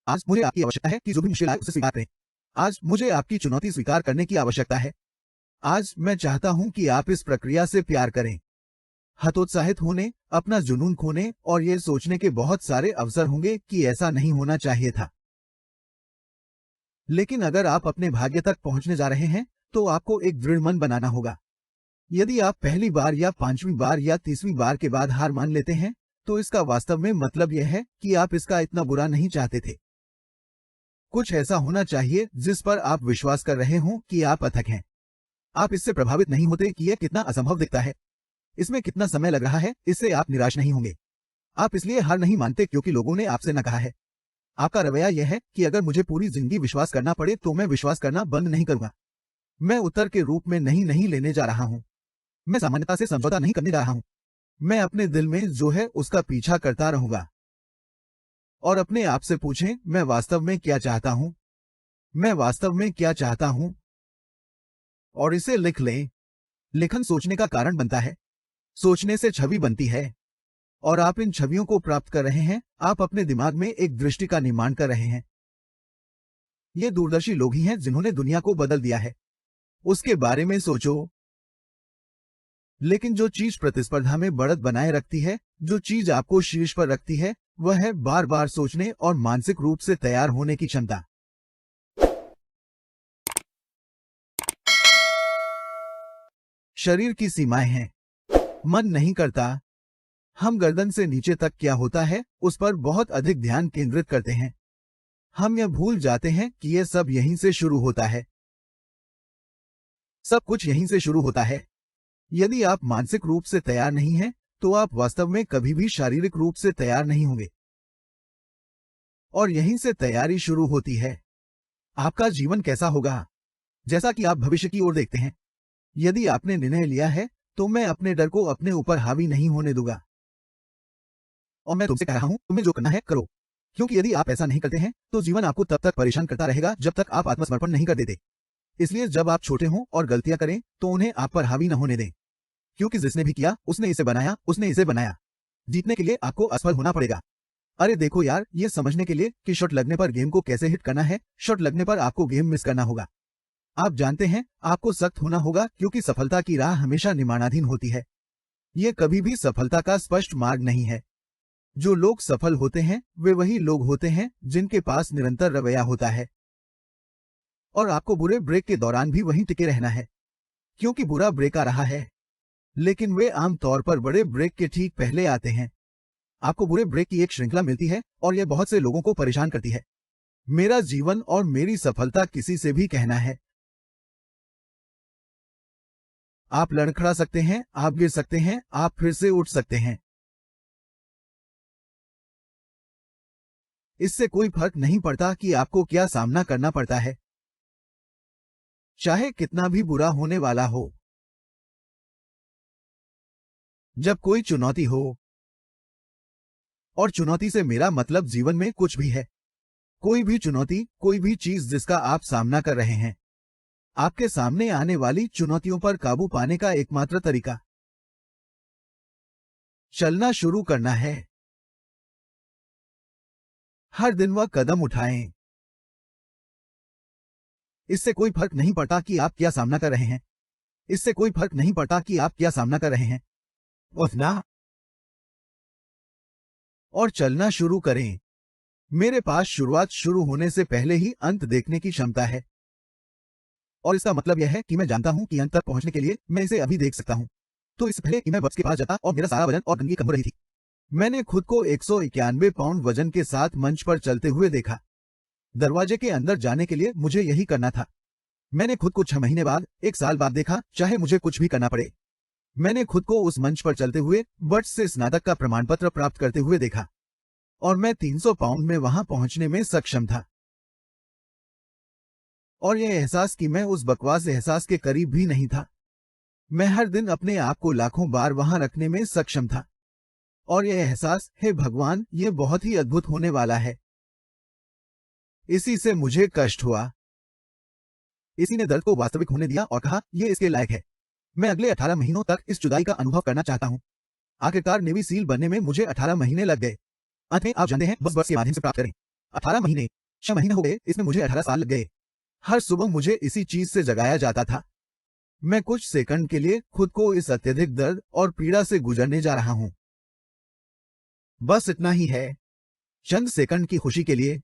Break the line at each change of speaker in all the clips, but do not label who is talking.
आज मुझे आपकी आवश्यकता है कि जो भी मुश्किल आए उसे स्वीकार करें। आज मुझे आपकी चुनौती स्वीकार करने की आवश्यकता है। आज मैं चाहता हूं कि आप इस प्रक्रिया से प्यार करें। हतोत्साहित होने, अपना जुनून खोने और ये सोचने के बहुत सारे अवसर होंगे कि ऐसा नहीं होना चाहिए था। लेकिन अगर आप अपने भाग्य तक पहुंचने जा रहे हैं, तो आपको एक दृढ़ मन बनाना होगा। यदि आप पहली बार या 5वीं बार या 30वीं बार के बाद हार मान लेते हैं, तो इसका वास्तव में मतलब यह है कि आप इसका इतना बुरा नहीं चाहते थे। कुछ ऐसा होना चाहिए जिस पर आप विश्वास कर रहे हों कि आप अथक हैं। आप इससे प्रभावित नहीं होते कि यह कितना असंभव दिखता है, इसमें कितना समय लग रहा है, इससे आप निराश नहीं होंगे। आप इसलिए हार नहीं मानते क्योंकि लोगों ने आपसे न कहा है। आपका रवैया यह है कि अगर मुझे पूरी जिंदगी विश्वास करना पड़े तो मैं विश्वास करना बंद नहीं करूंगा। मैं उत्तर के रूप में नहीं नहीं लेने जा रहा हूं। मैं सामान्यता से समझौता नहीं करने जा रहा हूं। मैं अपने दिल में जो है उसका पीछा करता रहूंगा। और अपने आप से पूछें, मैं वास्तव में क्या चाहता हूं? मैं वास्तव में क्या चाहता हूं? और इसे लिख लें। लेखन सोचने का कारण बनता है। सोचने से छवि बनती है और आप इन छवियों को प्राप्त कर रहे हैं। आप अपने दिमाग में एक दृष्टि का निर्माण कर रहे हैं। ये दूरदर्शी लोग ही हैं जिन्होंने दुनिया को बदल दिया है। उसके बारे में सोचो। लेकिन जो चीज प्रतिस्पर्धा में बढ़त बनाए रखती है, जो चीज आपको शीर्ष पर रखती है, वह है बार बार सोचने और मानसिक रूप से तैयार होने की क्षमता। शरीर की सीमाएं हैं, मन नहीं करता। हम गर्दन से नीचे तक क्या होता है उस पर बहुत अधिक ध्यान केंद्रित करते हैं। हम यह भूल जाते हैं कि यह सब यहीं से शुरू होता है। सब कुछ यहीं से शुरू होता है। यदि आप मानसिक रूप से तैयार नहीं हैं, तो आप वास्तव में कभी भी शारीरिक रूप से तैयार नहीं होंगे। और यहीं से तैयारी शुरू होती है। आपका जीवन कैसा होगा? जैसा कि आप भविष्य की ओर देखते हैं। यदि आपने निर्णय लिया है, तो मैं अपने डर को अपने ऊपर हावी नहीं होने दूंगा। और मैं तुमसे कह रहा हूं, तुम्हें जो करना है करो। क्योंकि यदि आप ऐसा नहीं करते हैं, तो जीवन आपको तब तक परेशान करता रहेगा जब तक आप आत्मसमर्पण नहीं कर देते। इसलिए जब आप छोटे हों और गलतियां करें, तो उन्हें आप पर हावी न होने दें। क्योंकि जिसने भी किया, उसने इसे बनाया, उसने इसे बनाया। जीतने के लिए आपको असफल होना पड़ेगा। अरे देखो यार, ये समझने के लिए कि शॉट लगने पर गेम को कैसे हिट करना है, शॉट लगने पर आपको गेम मिस करना होगा। आप जानते हैं, आपको सख्त होना होगा क्योंकि सफलता की राह हमेशा निर्माणाधीन होती है। यह कभी भी सफलता का स्पष्ट मार्ग नहीं है। जो लोग सफल होते हैं, वे वही लोग होते हैं जिनके पास निरंतर रवैया होता है। और आपको बुरे ब्रेक के दौरान भी वहीं टिके रहना है। क्योंकि बुरा ब्रेक आ रहा है। लेकिन वे आमतौर पर बड़े ब्रेक के ठीक पहले आते हैं। आपको बुरे ब्रेक की एक श्रृंखला मिलती है और यह बहुत से लोगों को परेशान करती है। मेरा जीवन और मेरी सफलता किसी से भी कहना है। आप लड़खड़ा सकते हैं, आप गिर सकते हैं, आप फिर से उठ सकते हैं। इससे कोई फर्क नहीं पड़ता कि आपको क्या सामना करना पड़ता है, चाहे कितना भी बुरा होने वाला हो। जब कोई चुनौती हो, और चुनौती से मेरा मतलब जीवन में कुछ भी है, कोई भी चुनौती, कोई भी चीज जिसका आप सामना कर रहे हैं, आपके सामने आने वाली चुनौतियों पर काबू पाने का एकमात्र तरीका चलना शुरू करना है। हर दिन वह कदम उठाएं। इससे कोई फर्क नहीं पड़ता कि आप क्या सामना कर रहे हैं। इससे कोई फर्क नहीं पड़ता कि आप क्या सामना कर रहे हैं। उठना और चलना शुरू करें। मेरे पास शुरुआत शुरू होने से पहले ही अंत देखने की क्षमता है। और इसका मतलब यह है कि मैं जानता हूं कि अंत तक पहुंचने के लिए मैं इसे अभी देख सकता हूं। तो इससे पहले कि मैं बस के पास जाता और मेरा सारा वजन और गंदगी कम हो रही थी, मैंने खुद को 191 पाउंड वजन के साथ मंच पर चलते हुए देखा। दरवाजे के अंदर जाने के लिए मुझे यही करना था। मैंने खुद को 6 महीने बाद, 1 साल बाद देखा, चाहे मुझे कुछ भी करना पड़े। मैंने खुद को उस मंच पर चलते हुए बट्स से स्नातक का प्रमाण पत्र प्राप्त करते हुए देखा और मैं 300 पाउंड में वहां पहुंचने में सक्षम था। और यह एहसास कि मैं उस बकवास एहसास के करीब भी नहीं था। मैं हर दिन अपने आप को लाखों बार वहां रखने में सक्षम था। और यह एहसास, हे भगवान, यह बहुत ही अद्भुत होने वाला है। इसी से मुझे कष्ट हुआ। इसी ने दर्द को वास्तविक होने दिया और कहा, यह इसके लायक है। मैं अगले 18 महीनों तक इस जुदाई का अनुभव करना चाहता हूं। आखिरकार नेवी सील बनने में मुझे 18 महीने लग गए। अंत में आप जानते हैं, बस के माध्यम से प्राप्त करें। 18 महीने, 6 महीने हो गए, इसमें मुझे 18 साल लग गए। हर सुबह मुझे इसी चीज से जगाया जाता था। मैं कुछ सेकंड के लिए खुद को इस अत्यधिक दर्द और पीड़ा से गुजरने जा रहा हूं। बस इतना ही है, चंद सेकंड की खुशी के लिए।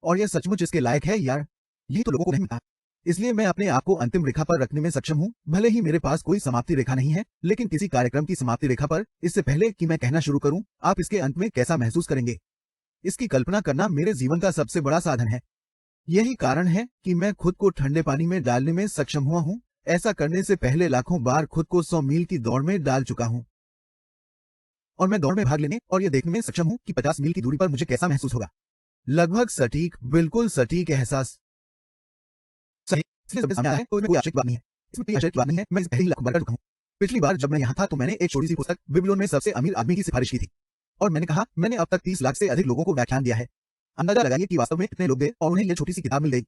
और यह सचमुच इसके लायक है यार, ये तो लोगों को नहीं मिलता। इसलिए मैं अपने आप को अंतिम रेखा पर रखने में सक्षम हूं। भले ही मेरे पास कोई समाप्ति रेखा नहीं है, लेकिन किसी कार्यक्रम की समाप्ति रेखा पर इससे पहले कि मैं कहना शुरू करूं, आप इसके अंत में कैसा महसूस करेंगे, इसकी कल्पना करना मेरे जीवन का सबसे बड़ा साधन है। यही कारण है कि मैं खुद को ठंडे पानी में डालने में सक्षम हुआ हूं। ऐसा करने से पहले लाखों बार खुद को 100 मील की दौड़ में डाल चुका हूं। और मैं दौड़ में भाग लेने और यह देखने में सक्षम हूं कि 50 मील की दूरी पर मुझे कैसा महसूस होगा। लगभग सटीक, बिल्कुल सटीक एहसास। सही, इसलिए जब सामने आया है तो इसमें कोई आश्चर्य की बात नहीं है। इसमें कोई आश्चर्य की बात नहीं है, मैं इसे पहले ही लाखों बार कर चुका हूं। पिछली बार जब मैं यहां था तो मैंने एक छोटी सी पुस्तक बेबीलोन में सबसे अमीर आदमी की सिफारिश की थी और मैंने कहा मैंने अब तक 30 लाख से अधिक लोगों को व्याख्यान दिया है। अंदाजा लगाइए कि वास्तव में कितने लोग गए और उन्हें यह छोटी सी किताब मिल गई।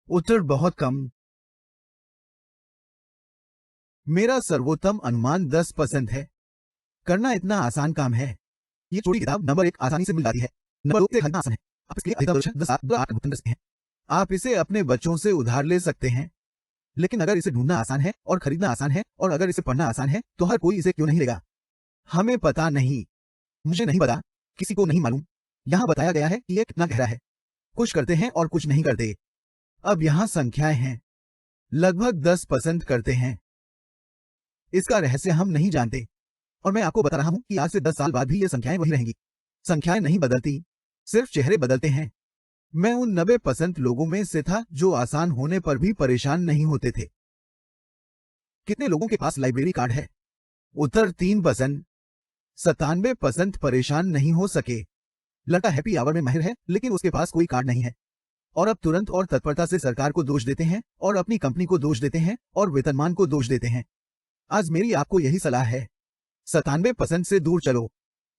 उत्तर बहुत कम। मेरा सर्वोत्तम अनुमान 10% है। करना इतना आसान काम है। ये छोटी किताब नंबर 1 आसानी से मिल जाती है, नंबर 2 से खरीदना आसान है। आप इसके लिए अधिकतम 10 $8 का भुगतान कर सकते हैं। आप इसे अपने बच्चों से उधार ले सकते हैं। लेकिन अगर इसे ढूंढना आसान है और खरीदना आसान है और अगर इसे पढ़ना आसान है तो हर कोई इसे क्यों नहीं लेगा? हमें पता नहीं, मुझे नहीं पता, किसी को नहीं मालूम। यहां बताया गया है कि यह कितना गहरा है। कुछ करते हैं और कुछ नहीं करते। अब यहां संख्याएं हैं, लगभग 10% करते हैं। इसका रहस्य हम नहीं जानते और मैं आपको बता रहा हूं कि आज से 10 साल बाद भी ये संख्याएं वही रहेंगी। संख्याएं नहीं बदलती, सिर्फ चेहरे बदलते हैं। मैं उन 90% लोगों में से था जो आसान होने पर भी परेशान नहीं होते थे। कितने लोगों के पास लाइब्रेरी कार्ड है? उत्तर 3%। 97% परेशान नहीं हो सके। लड़का हैप्पी आवर में माहिर है लेकिन उसके पास कोई कार्ड नहीं है। और अब तुरंत और तत्परता से सरकार को दोष देते हैं और अपनी कंपनी को दोष देते हैं और वेतनमान को दोष देते हैं। आज मेरी आपको यही सलाह है, 97% से दूर चलो।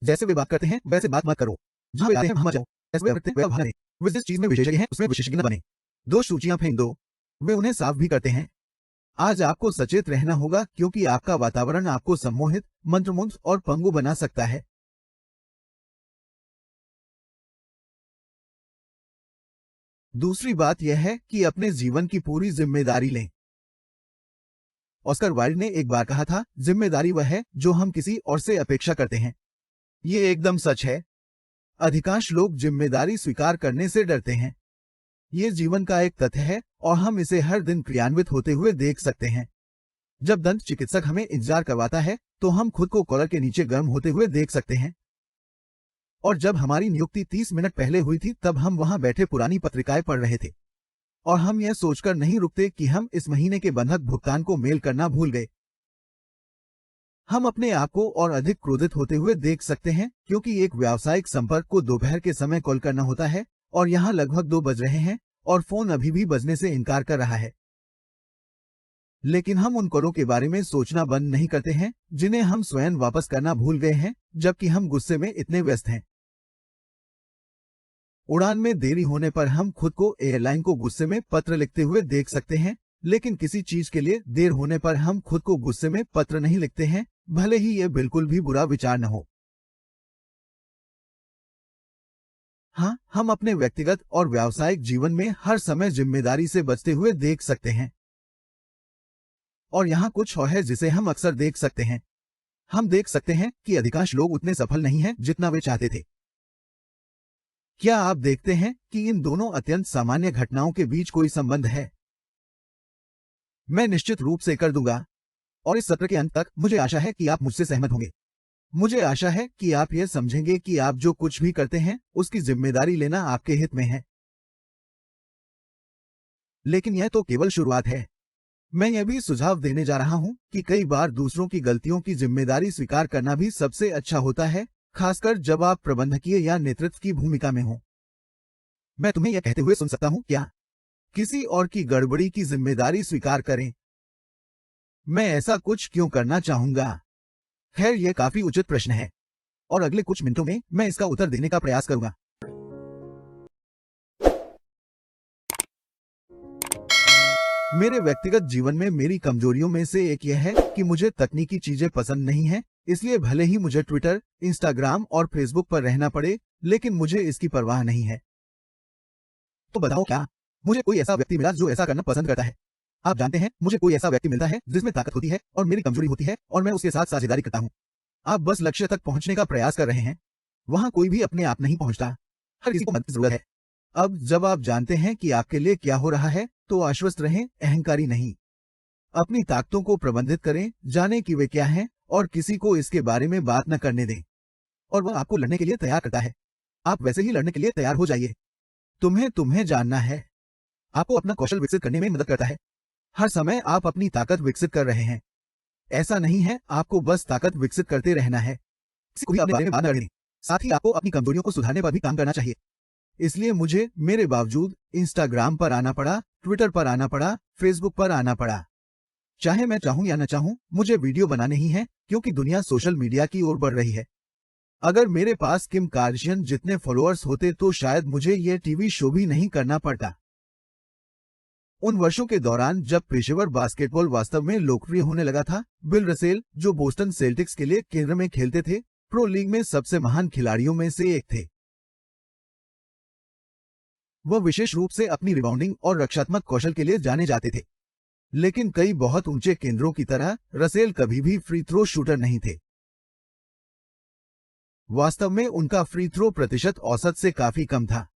जैसे वे बात करते हैं वैसे बात मत करो। जहां वे आते हैं वहां मत जाओ। जैसे वे करते हैं वह भागे। वे जिस चीज में विशेषज्ञ हैं उसमें विशेषज्ञ न बने। 2 सूचियां फेंक दो। वे उन्हें साफ भी करते हैं। आज आपको सचेत रहना होगा क्योंकि आपका वातावरण आपको सम्मोहित, मंत्रमुग्ध और पंगु बना सकता है। दूसरी बात यह है कि अपने जीवन की पूरी जिम्मेदारी लें। ऑस्कर वाइल्ड ने एक बार कहा था, जिम्मेदारी वह है जो हम किसी और से अपेक्षा करते हैं। ये एकदम सच है। अधिकांश लोग जिम्मेदारी स्वीकार करने से डरते हैं। ये जीवन का एक तथ्य है और हम इसे हर दिन क्रियान्वित होते हुए देख सकते हैं। जब दंत चिकित्सक हमें इंतजार करवाता है तो हम खुद को कॉलर के नीचे गर्म होते हुए देख सकते हैं। और जब हमारी नियुक्ति 30 मिनट पहले हुई थी तब हम वहां बैठे पुरानी पत्रिकाएं पढ़ रहे थे और हम यह सोचकर नहीं रुकते कि हम इस महीने के बंधक भुगतान को मेल करना भूल गए। हम अपने आप को और अधिक क्रोधित होते हुए देख सकते हैं क्योंकि एक व्यावसायिक संपर्क को दोपहर के समय कॉल करना होता है और यहाँ लगभग 2 बज रहे हैं और फोन अभी भी बजने से इनकार कर रहा है। लेकिन हम उन कॉलों के बारे में सोचना बंद नहीं करते हैं जिन्हें हम स्वयं वापस करना भूल गए हैं, जबकि हम गुस्से में इतने व्यस्त हैं। उड़ान में देरी होने पर हम खुद को एयरलाइन को गुस्से में पत्र लिखते हुए देख सकते हैं, लेकिन किसी चीज के लिए देर होने पर हम खुद को गुस्से में पत्र नहीं लिखते हैं, भले ही यह बिल्कुल भी बुरा विचार न हो। हाँ, हम अपने व्यक्तिगत और व्यावसायिक जीवन में हर समय जिम्मेदारी से बचते हुए देख सकते हैं। और यहाँ कुछ और है जिसे हम अक्सर देख सकते हैं। हम देख सकते हैं कि अधिकांश लोग उतने सफल नहीं हैं जितना वे चाहते थे। क्या आप देखते हैं कि इन दोनों अत्यंत सामान्य घटनाओं के बीच कोई संबंध है? मैं निश्चित रूप से कर दूंगा और इस सत्र के अंत तक मुझे आशा है कि आप मुझसे सहमत होंगे। मुझे आशा है कि आप यह समझेंगे कि आप जो कुछ भी करते हैं उसकी जिम्मेदारी लेना आपके हित में है। लेकिन यह तो केवल शुरुआत है। मैं यह भी सुझाव देने जा रहा हूं कि कई बार दूसरों की गलतियों की जिम्मेदारी स्वीकार करना भी सबसे अच्छा होता है, खासकर जब आप प्रबंधकीय या नेतृत्व की भूमिका में हो। मैं तुम्हें यह कहते हुए सुन सकता हूं क्या? किसी और की गड़बड़ी की जिम्मेदारी स्वीकार करें। मैं ऐसा कुछ क्यों करना चाहूंगा? खैर, यह काफी उचित प्रश्न है और अगले कुछ मिनटों में मैं इसका उत्तर देने का प्रयास करूंगा। मेरे व्यक्तिगत जीवन में मेरी कमजोरियों में से एक यह है कि मुझे तकनीकी चीजें पसंद नहीं हैं, इसलिए भले ही मुझे ट्विटर, इंस्टाग्राम और फेसबुक पर रहना पड़े, लेकिन मुझे इसकी परवाह नहीं है। तो बताओ क्या मुझे कोई ऐसा व्यक्ति मिला जो ऐसा करना पसंद करता है? आप जानते हैं, मुझे कोई ऐसा व्यक्ति मिलता है जिसमें ताकत होती है और मेरी कमजोरी होती है और मैं उसके साथ साझेदारी करता हूँ। आप बस लक्ष्य तक पहुंचने का प्रयास कर रहे हैं। वहां कोई भी अपने आप नहीं पहुंचता, हर किसी को मदद की जरूरत है। अब जब आप जानते हैं कि आपके लिए क्या हो रहा है, तो आश्वस्त रहें, अहंकारी नहीं। अपनी ताकतों को प्रबंधित करें, जानें कि वे क्या हैं और किसी को इसके बारे में बात न करने दें। और वह आपको लड़ने के लिए तैयार करता है, आप वैसे ही लड़ने के लिए तैयार हो जाइए। तुम्हें तुम्हें जानना है, आपको अपना कौशल विकसित करने में मदद करता है। हर समय आप अपनी ताकत विकसित कर रहे हैं। ऐसा नहीं है, आपको बस ताकत विकसित करते रहना है। किसी को भी अपने बारे में बात न करनी। साथ ही आपको अपनी कमजोरियों को सुधारने पर भी काम करना चाहिए। इसलिए मुझे मेरे बावजूद इंस्टाग्राम पर आना पड़ा, ट्विटर पर आना पड़ा, फेसबुक पर आना पड़ा। चाहे मैं चाहूं या न चाहूं, मुझे वीडियो बनाने ही है, क्योंकि दुनिया सोशल मीडिया की ओर बढ़ रही है। अगर मेरे पास किम कार्दाशियन जितने फॉलोअर्स होते तो शायद मुझे यह टीवी शो भी नहीं करना पड़ता। उन वर्षों के दौरान जब पेशेवर बास्केटबॉल वास्तव में लोकप्रिय होने लगा था, बिल रसेल, जो बोस्टन सेल्टिक्स के लिए केंद्र में खेलते थे, प्रो लीग में सबसे महान खिलाड़ियों में से एक थे। वह विशेष रूप से अपनी रिबाउंडिंग और रक्षात्मक कौशल के लिए जाने जाते थे। लेकिन कई बहुत ऊंचे केंद्रों की तरह रसेल कभी भी फ्री थ्रो शूटर नहीं थे। वास्तव में उनका फ्री थ्रो प्रतिशत औसत से काफी कम था।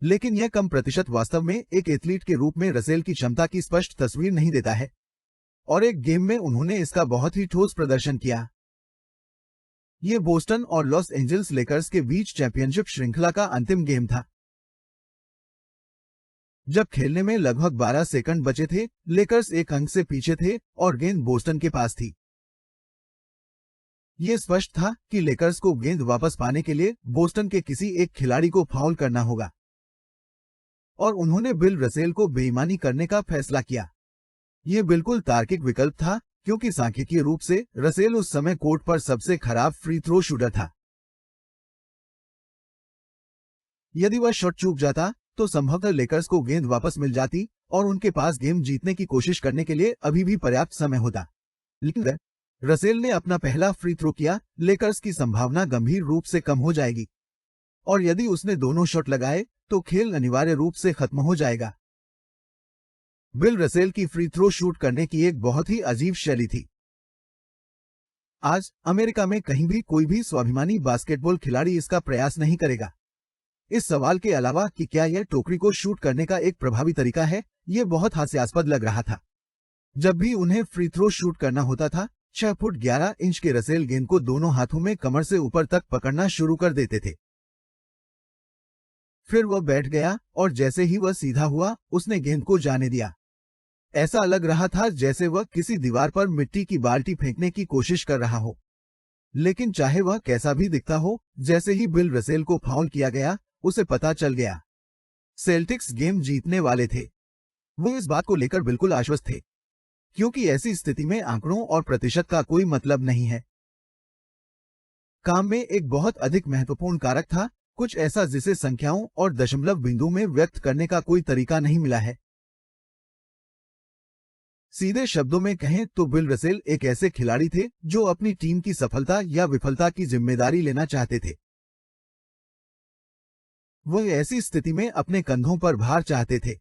लेकिन यह कम प्रतिशत वास्तव में एक एथलीट के रूप में रसेल की क्षमता की स्पष्ट तस्वीर नहीं देता है। और एक गेम में उन्होंने इसका बहुत ही ठोस प्रदर्शन किया। यह बोस्टन और लॉस एंजल्स लेकर्स के बीच चैंपियनशिप श्रृंखला का अंतिम गेम था। जब खेलने में लगभग 12 सेकंड बचे थे, लेकर्स एक अंक से पीछे थे और गेंद बोस्टन के पास थी। यह स्पष्ट था कि लेकर्स को गेंद वापस पाने के लिए बोस्टन के किसी एक खिलाड़ी को फाउल करना होगा। और उन्होंने बिल रसेल को बेईमानी करने का फैसला किया। यह बिल्कुल तार्किक विकल्प था, क्योंकि सांख्यिकीय रूप से रसेल उस समय कोर्ट पर सबसे खराब फ्री थ्रो शूटर था। यदि वह शॉट चूक जाता तो संभवतः लेकर्स को गेंद वापस मिल जाती और उनके पास गेम जीतने की कोशिश करने के लिए अभी भी पर्याप्त समय होता। लेकिन रसेल ने अपना पहला फ्री थ्रो किया, लेकर्स की संभावना गंभीर रूप से कम हो जाएगी। और यदि उसने दोनों शॉट लगाए तो खेल अनिवार्य रूप से खत्म हो जाएगा। बिल रसेल की फ्री थ्रो शूट करने की एक बहुत ही अजीब शैली थी। आज अमेरिका में कहीं भी कोई भी स्वाभिमानी बास्केटबॉल खिलाड़ी इसका प्रयास नहीं करेगा। इस सवाल के अलावा कि क्या यह टोकरी को शूट करने का एक प्रभावी तरीका है, यह बहुत हास्यास्पद लग रहा था। जब भी उन्हें फ्री थ्रो शूट करना होता था, 6 फुट 11 इंच के रसेल गेंद को दोनों हाथों में कमर से ऊपर तक पकड़ना शुरू कर देते थे। फिर वह बैठ गया और जैसे ही वह सीधा हुआ, उसने गेंद को जाने दिया। ऐसा लग रहा था जैसे वह किसी दीवार पर मिट्टी की बाल्टी फेंकने की कोशिश कर रहा हो। लेकिन चाहे वह कैसा भी दिखता हो, जैसे ही बिल रसेल को फाउल किया गया, उसे पता चल गया सेल्टिक्स गेम जीतने वाले थे। वो इस बात को लेकर बिल्कुल आश्वस्त थे, क्योंकि ऐसी स्थिति में आंकड़ों और प्रतिशत का कोई मतलब नहीं है। काम में एक बहुत अधिक महत्वपूर्ण कारक था, कुछ ऐसा जिसे संख्याओं और दशमलव बिंदु में व्यक्त करने का कोई तरीका नहीं मिला है। सीधे शब्दों में कहें तो बिल रसेल एक ऐसे खिलाड़ी थे जो अपनी टीम की सफलता या विफलता की जिम्मेदारी लेना चाहते थे। वह ऐसी स्थिति में अपने कंधों पर भार चाहते थे।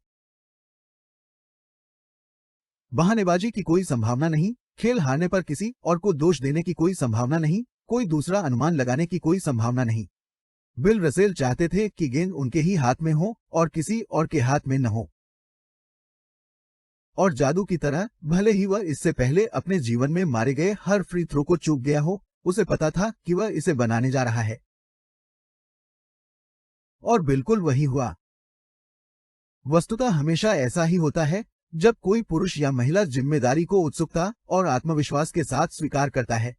बहानेबाजी की कोई संभावना नहीं, खेल हारने पर किसी और को दोष देने की कोई संभावना नहीं, कोई दूसरा अनुमान लगाने की कोई संभावना नहीं। बिल रसेल चाहते थे कि गेंद उनके ही हाथ में हो और किसी और के हाथ में न हो। और जादू की तरह, भले ही वह इससे पहले अपने जीवन में मारे गए हर फ्री थ्रो को चूक गया हो, उसे पता था कि वह इसे बनाने जा रहा है। और बिल्कुल वही हुआ। वस्तुतः हमेशा ऐसा ही होता है, जब कोई पुरुष या महिला जिम्मेदारी को उत्सुकता और आत्मविश्वास के साथ स्वीकार करता है।